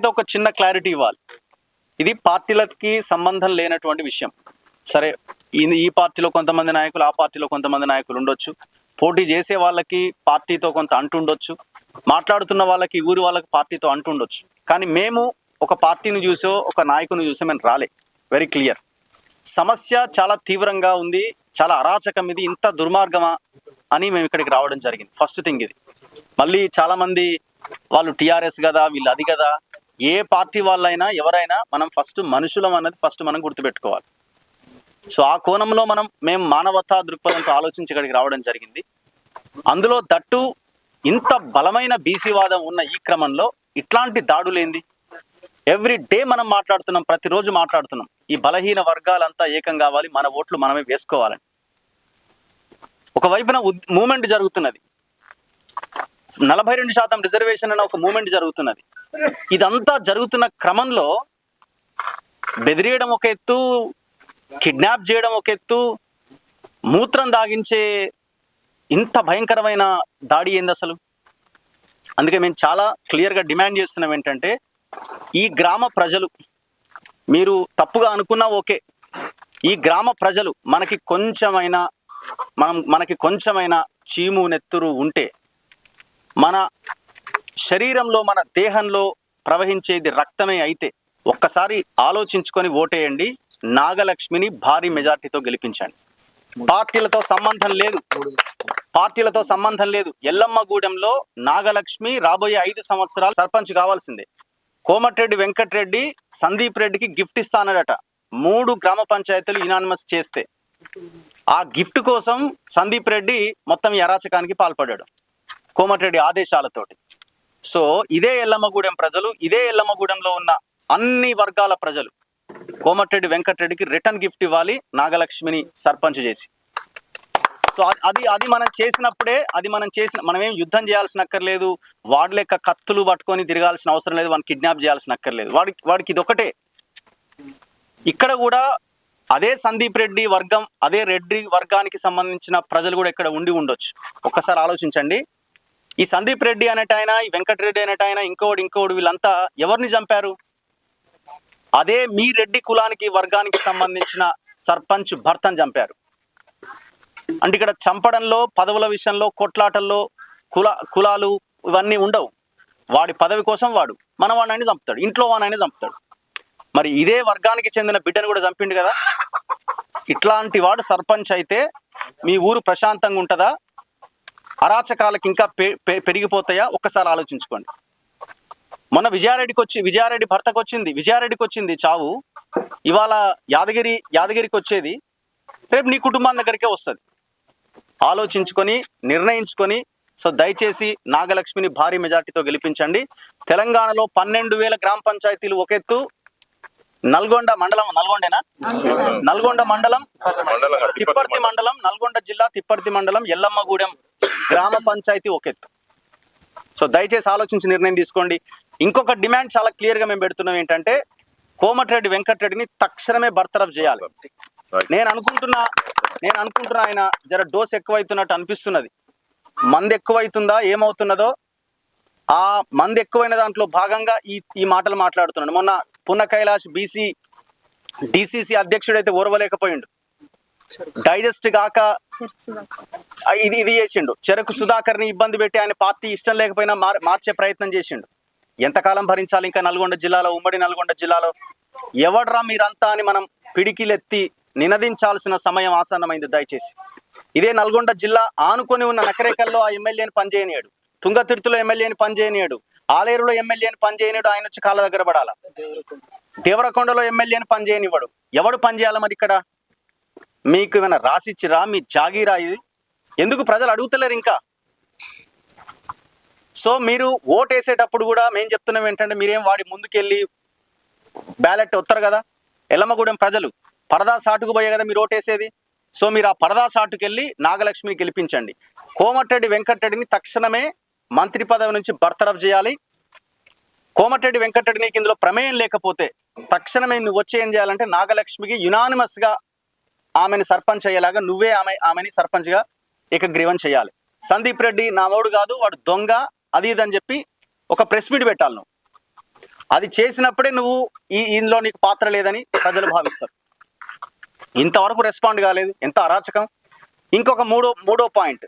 అయితే ఒక చిన్న క్లారిటీ ఇవ్వాలి. ఇది పార్టీలకి సంబంధం లేనటువంటి విషయం. సరే, ఈ పార్టీలో కొంతమంది నాయకులు, ఆ పార్టీలో కొంతమంది నాయకులు ఉండొచ్చు, పోటీ చేసే వాళ్ళకి పార్టీతో కొంత అంటుండొచ్చు, మాట్లాడుతున్న వాళ్ళకి ఊరి వాళ్ళకి పార్టీతో అంటుండొచ్చు. కానీ మేము ఒక పార్టీని చూసో ఒక నాయకుని చూసో మేము రాలే. Very clear. సమస్య చాలా తీవ్రంగా ఉంది, చాలా అరాచకం, ఇది ఇంత దుర్మార్గమా అని మేము ఇక్కడికి రావడం జరిగింది. ఫస్ట్ థింగ్ ఇది. మళ్ళీ చాలామంది వాళ్ళు టీఆర్ఎస్ కదా, వీళ్ళు అది కదా, ఏ పార్టీ వాళ్ళైనా ఎవరైనా మనం ఫస్ట్ మనుషులం అన్నది ఫస్ట్ మనం గుర్తుపెట్టుకోవాలి. సో ఆ కోణంలో మేము మానవతా దృక్పథంతో ఆలోచించి ఇక్కడికి రావడం జరిగింది. అందులో దట్టు ఇంత బలమైన బీసీవాదం ఉన్న ఈ క్రమంలో ఇట్లాంటి దాడులేంది? ఎవ్రీ డే మనం మాట్లాడుతున్నాం, ప్రతిరోజు మాట్లాడుతున్నాం. ఈ బలహీన వర్గాలంతా ఏకం కావాలి, మన ఓట్లు మనమే వేసుకోవాలని. ఒకవైపున మూమెంట్ జరుగుతున్నది, 42% రిజర్వేషన్ అన్న ఒక మూమెంట్ జరుగుతున్నది. ఇదంతా జరుగుతున్న క్రమంలో బెదిరియడం ఒక ఎత్తు, కిడ్నాప్ చేయడం ఒక ఎత్తు, మూత్రం దాగించే ఇంత భయంకరమైన దాడి ఏంది అసలు? అందుకే మేము చాలా క్లియర్గా డిమాండ్ చేస్తున్నాం ఏంటంటే, ఈ గ్రామ ప్రజలు, మీరు తప్పుగా అనుకున్నా ఓకే, ఈ గ్రామ ప్రజలు మనకి కొంచెమైనా చీము నెత్తురు ఉంటే, మన శరీరంలో మన దేహంలో ప్రవహించేది రక్తమే అయితే ఒక్కసారి ఆలోచించుకొని ఓటేయండి. నాగలక్ష్మిని భారీ మెజార్టీతో గెలిపించండి. పార్టీలతో సంబంధం లేదు. ఎల్లమ్మగూడెంలో నాగలక్ష్మి రాబోయే 5 సంవత్సరాలు సర్పంచ్ కావాల్సిందే. కోమటిరెడ్డి వెంకటరెడ్డి సందీప్ రెడ్డికి గిఫ్ట్ ఇస్తానడట 3 గ్రామ పంచాయతీలు యునానిమస్ చేస్తే. ఆ గిఫ్ట్ కోసం సందీప్ రెడ్డి మొత్తం ఈ అరాచకానికి పాల్పడ్డాడు కోమటిరెడ్డి ఆదేశాలతోటి. సో ఇదే ఎల్లమ్మగూడెం ప్రజలు, ఇదే ఎల్లమ్మగూడెంలో ఉన్న అన్ని వర్గాల ప్రజలు కోమటిరెడ్డి వెంకటరెడ్డికి రిటర్న్ గిఫ్ట్ ఇవ్వాలి, నాగలక్ష్మిని సర్పంచ్ చేసి. సో అది మనం చేసినప్పుడే, మనమేం యుద్ధం చేయాల్సిన అక్కర్లేదు, వాడి లెక్క కత్తులు పట్టుకొని తిరగాల్సిన అవసరం లేదు, వాడిని కిడ్నాప్ చేయాల్సిన అక్కర్లేదు. వాడికి ఇదొకటే. ఇక్కడ కూడా అదే సందీప్ రెడ్డి వర్గం, అదే రెడ్డి వర్గానికి సంబంధించిన ప్రజలు కూడా ఇక్కడ ఉండొచ్చు. ఒక్కసారి ఆలోచించండి. ఈ సందీప్ రెడ్డి అనేటైన, ఈ వెంకటరెడ్డి అనేటైన, ఇంకోడు వీళ్ళంతా ఎవరిని చంపారు? అదే మీ రెడ్డి కులానికి వర్గానికి సంబంధించిన సర్పంచ్ భర్తను చంపారు. అంటే ఇక్కడ చంపడంలో, పదవుల విషయంలో, కొట్లాటల్లో కులాలు ఇవన్నీ ఉండవు. వాడి పదవి కోసం వాడు మనవాడిని చంపుతాడు, ఇంట్లో వాడిని చంపుతాడు. మరి ఇదే వర్గానికి చెందిన బిడ్డను కూడా చంపిండు కదా. ఇట్లాంటి వాడు సర్పంచ్ అయితే మీ ఊరు ప్రశాంతంగా ఉంటుందా? అరాచకాలకు ఇంకా పెరిగిపోతాయా? ఒక్కసారి ఆలోచించుకోండి. మొన్న విజయారెడ్డి భర్తకు వచ్చింది చావు. ఇవాళ యాదగిరికి వచ్చేది, రేపు నీ కుటుంబం దగ్గరికే వస్తుంది. ఆలోచించుకొని నిర్ణయించుకొని, సో దయచేసి నాగలక్ష్మిని భారీ మెజార్టీతో గెలిపించండి. తెలంగాణలో 12,000 గ్రామ పంచాయతీలు ఒక ఎత్తు, నల్గొండ మండలం, నల్గొండ మండలం, తిప్పర్తి మండలం, నల్గొండ జిల్లా తిప్పర్తి మండలం, ఎల్లమ్మగూడెం గ్రామ పంచాయతీ ఒక ఎత్తు. సో దయచేసి ఆలోచించి నిర్ణయం తీసుకోండి. ఇంకొక డిమాండ్ చాలా క్లియర్గా మేము పెడుతున్నాం ఏంటంటే, కోమటిరెడ్డి వెంకటరెడ్డిని తక్షణమే బర్తరఫ్ చేయాలి. నేను అనుకుంటున్నా ఆయన జర డోస్ ఎక్కువైతున్నట్టు అనిపిస్తున్నది. మంది ఎక్కువైతుందా ఏమవుతున్నదో, ఆ మంది ఎక్కువైన దాంట్లో భాగంగా ఈ మాటలు మాట్లాడుతున్నాడు. మొన్న పున్న కైలాష్ డిసిసి అధ్యక్షుడైతే ఓర్వలేకపోయిండు, డైజెస్ట్ కాక ఇది చేసిండు. చెరకు సుధాకర్ని ఇబ్బంది పెట్టి ఆయన పార్టీ ఇష్టం లేకపోయినా మార్చే ప్రయత్నం చేసిండు. ఎంతకాలం భరించాలి ఇంకా నల్గొండ జిల్లాలో, ఉమ్మడి నల్గొండ జిల్లాలో? ఎవడ్రా మీరంతా అని మనం పిడికిలెత్తి నినదించాల్సిన సమయం ఆసన్నమైంది. దయచేసి ఇదే నల్గొండ జిల్లా ఆనుకొని ఉన్న నకరేకల్లో ఆ ఎమ్మెల్యేని పనిచేయనియాడు, తుంగతుర్తిలో ఎమ్మెల్యేని పనిచేయనియాడు, ఆలేరులో ఎమ్మెల్యేని పనిచేయనియాడు. ఆయన వచ్చి కాళ్ళ దగ్గర పడాల. దేవరకొండలో ఎమ్మెల్యేని పనిచేయనివాడు. ఎవడు పనిచేయాలి మరి ఇక్కడ? మీకు ఏమైనా రాసిచ్చిరా? మీ జాగీరా ఇది? ఎందుకు ప్రజలు అడుగుతలేరు ఇంకా? సో మీరు ఓటేసేటప్పుడు కూడా మేము చెప్తున్నాం ఏంటంటే, మీరేం వాడి ముందుకెళ్ళి బ్యాలెట్ వస్తారు కదా. ఎల్లమ్మగూడెం ప్రజలు పరదా సాటుకు పోయే కదా మీరు ఓటేసేది. సో మీరు ఆ పరదా సాటుకెళ్ళి నాగలక్ష్మిని గెలిపించండి. కోమటిరెడ్డి వెంకటరెడ్డిని తక్షణమే మంత్రి పదవి నుంచి బర్తరఫ్ చేయాలి. కోమటిరెడ్డి వెంకటరెడ్డికి ఇందులో ప్రమేయం లేకపోతే తక్షణమే నువ్వు వచ్చి ఏం చేయాలంటే, నాగలక్ష్మికి యునానిమస్గా ఆమెను సర్పంచ్ అయ్యేలాగా నువ్వే ఆమెని సర్పంచ్గా ఏకగ్రీవం చేయాలి. సందీప్ రెడ్డి నా వాడు కాదు, వాడు దొంగ, అది ఇదని చెప్పి ఒక ప్రెస్ మీట్ పెట్టాలి నువ్వు. అది చేసినప్పుడే నువ్వు ఇందులో నీకు పాత్ర లేదని ప్రజలు భావిస్తారు. ఇంతవరకు రెస్పాండ్ కాలేదు, ఎంత అరాచకం. ఇంకొక మూడో పాయింట్,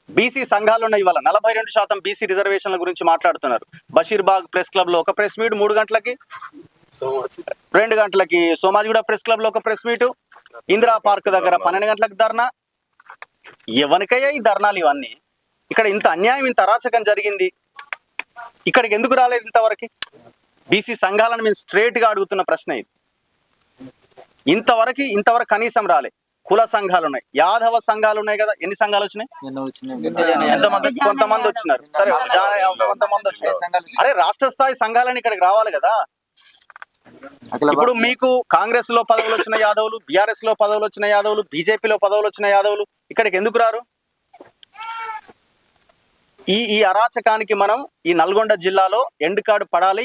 బీసీ సంఘాలు ఉన్నాయి. ఇవాళ 42% బీసీ రిజర్వేషన్ల గురించి మాట్లాడుతున్నారు. బషీర్బాగ్ ప్రెస్ క్లబ్ లో ఒక ప్రెస్ మీట్ 3 గంటలకి, 2 గంటలకి సోమాజిగూడ ప్రెస్ క్లబ్ లో ఒక ప్రెస్ మీటు, ఇందిరా పార్క్ దగ్గర 12 గంటలకు ధర్నా. ఎవరికయ్యా ఈ ధర్నాలు ఇవన్నీ? ఇక్కడ ఇంత అన్యాయం, ఇంత అరాచకం జరిగింది, ఇక్కడికి ఎందుకు రాలేదు ఇంతవరకు? బీసీ సంఘాలను మేము స్ట్రేట్ గా అడుగుతున్న ప్రశ్న ఇది. ఇంతవరకు కనీసం రాలే. కుల సంఘాలు ఉన్నాయి, యాదవ సంఘాలు ఉన్నాయి కదా, ఎన్ని సంఘాలు వచ్చినాయి? ఎంతమంది? కొంతమంది వచ్చినారు. సరే, కొంతమంది వచ్చినారు. అరే, రాష్ట్ర స్థాయి సంఘాలని ఇక్కడికి రావాలి కదా. ఇప్పుడు మీకు కాంగ్రెస్ లో పదవులు వచ్చిన యాదవులు, బీఆర్ఎస్ లో పదవులు వచ్చిన యాదవులు, బీజేపీలో పదవులు వచ్చిన యాదవులు ఇక్కడికి ఎందుకు రారు? ఈ అరాచకానికి మనం ఈ నల్గొండ జిల్లాలో ఎండ్ కార్డు పడాలి.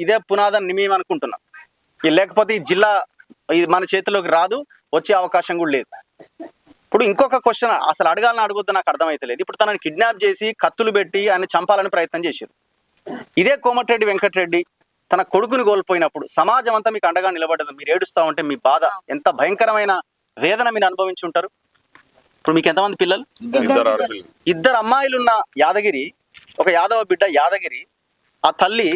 ఇదే పునాదాన్ని మేము అనుకుంటున్నాం. లేకపోతే ఈ జిల్లా మన చేతిలోకి రాదు, వచ్చే అవకాశం కూడా లేదు. ఇప్పుడు ఇంకొక క్వశ్చన్ అసలు అడగాలని అడగొద్దు, నాకు అర్థమైతలేదు. ఇప్పుడు తనని కిడ్నాప్ చేసి కత్తులు పెట్టి ఆయన చంపాలని ప్రయత్నం చేశారు. ఇదే కోమటిరెడ్డి వెంకటరెడ్డి తన కొడుకుని కోల్పోయినప్పుడు సమాజం అంతా మీకు అండగా నిలబడదు. మీరు ఏడుస్తా ఉంటే మీ బాధ ఎంత భయంకరమైన వేదన మీరు అనుభవించి ఉంటారు. ఇప్పుడు మీకు ఎంతమంది పిల్లలు? 2 అమ్మాయిలున్న యాదగిరి, ఒక యాదవ బిడ్డ యాదగిరి, ఆ తల్లి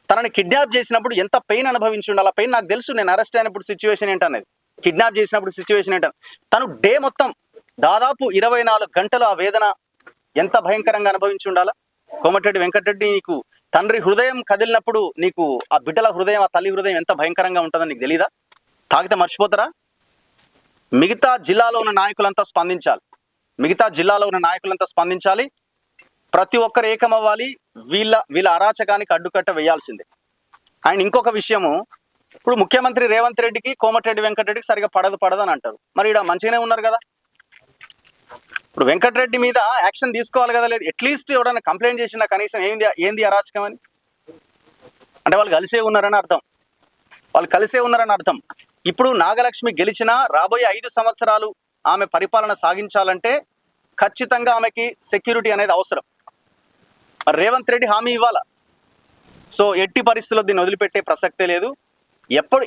తనని కిడ్నాప్ చేసినప్పుడు ఎంత పెయిన్ అనుభవించి ఉండాలి. ఆ పెయిన్ నాకు తెలుసు. నేను అరెస్ట్ అయినప్పుడు సిచ్యువేషన్ ఏంటనేది, కిడ్నాప్ చేసినప్పుడు సిచ్యువేషన్ ఏంటని. తను డే మొత్తం దాదాపు 24 గంటలు ఆ వేదన ఎంత భయంకరంగా అనుభవించి ఉండాలా. కోమటిరెడ్డి వెంకటరెడ్డి, నీకు తండ్రి హృదయం కదిలినప్పుడు నీకు ఆ బిడ్డల హృదయం, ఆ తల్లి హృదయం ఎంత భయంకరంగా ఉంటుందని నీకు తెలీదా? తాగితే మర్చిపోతారా? మిగతా జిల్లాలో ఉన్న నాయకులంతా స్పందించాలి. ప్రతి ఒక్కరు ఏకమవ్వాలి. వీళ్ళ అరాచకానికి అడ్డుకట్ట వేయాల్సిందే. అండ్ ఇంకొక విషయము, ఇప్పుడు ముఖ్యమంత్రి రేవంత్ రెడ్డికి కోమటిరెడ్డి వెంకటరెడ్డికి సరిగా పడదు అని అంటారు. మరి ఇక్కడ మంచిగానే ఉన్నారు కదా. ఇప్పుడు వెంకటరెడ్డి మీద యాక్షన్ తీసుకోవాలి కదా. లేదు, అట్లీస్ట్ ఎవరైనా కంప్లైంట్ చేసినా కనీసం ఏంది అరాచకం అని అంటే వాళ్ళు కలిసే ఉన్నారని అర్థం. ఇప్పుడు నాగలక్ష్మి గెలిచినా రాబోయే 5 సంవత్సరాలు ఆమె పరిపాలన సాగించాలంటే ఖచ్చితంగా ఆమెకి సెక్యూరిటీ అనేది అవసరం. మరి రేవంత్ రెడ్డి హామీ ఇవ్వాలా. సో ఎట్టి పరిస్థితుల్లో దీన్ని వదిలిపెట్టే ప్రసక్తే లేదు.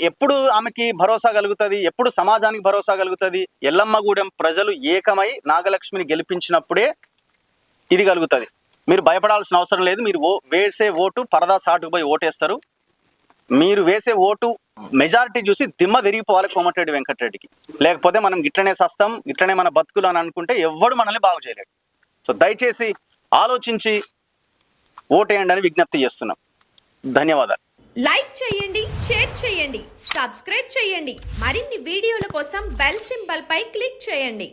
ఎప్పుడు ఆమెకి భరోసా కలుగుతుంది, ఎప్పుడు సమాజానికి భరోసా కలుగుతుంది? ఎల్లమ్మగూడెం ప్రజలు ఏకమై నాగలక్ష్మిని గెలిపించినప్పుడే ఇది కలుగుతుంది. మీరు భయపడాల్సిన అవసరం లేదు. మీరు వేసే ఓటు పరదా సాటుకు పోయి ఓటేస్తారు. మీరు వేసే ఓటు మెజారిటీ చూసి దిమ్మ తిరిగిపోవాలి కోమటిరెడ్డి వెంకటరెడ్డికి. లేకపోతే మనం గిట్లనే సస్తాం, గిట్లనే మన బతుకులు అని అనుకుంటే ఎవ్వడు మనల్ని బాగు చేయలేడు. సో దయచేసి ఆలోచించి ఓటేయండి అని విజ్ఞప్తి చేస్తున్నాం. ధన్యవాదాలు. లైక్ చేయండి, షేర్ చేయండి, సబ్స్క్రైబ్ చేయండి. మరిన్ని వీడియోల కోసం బెల్ సింబల్ పై క్లిక్ చేయండి.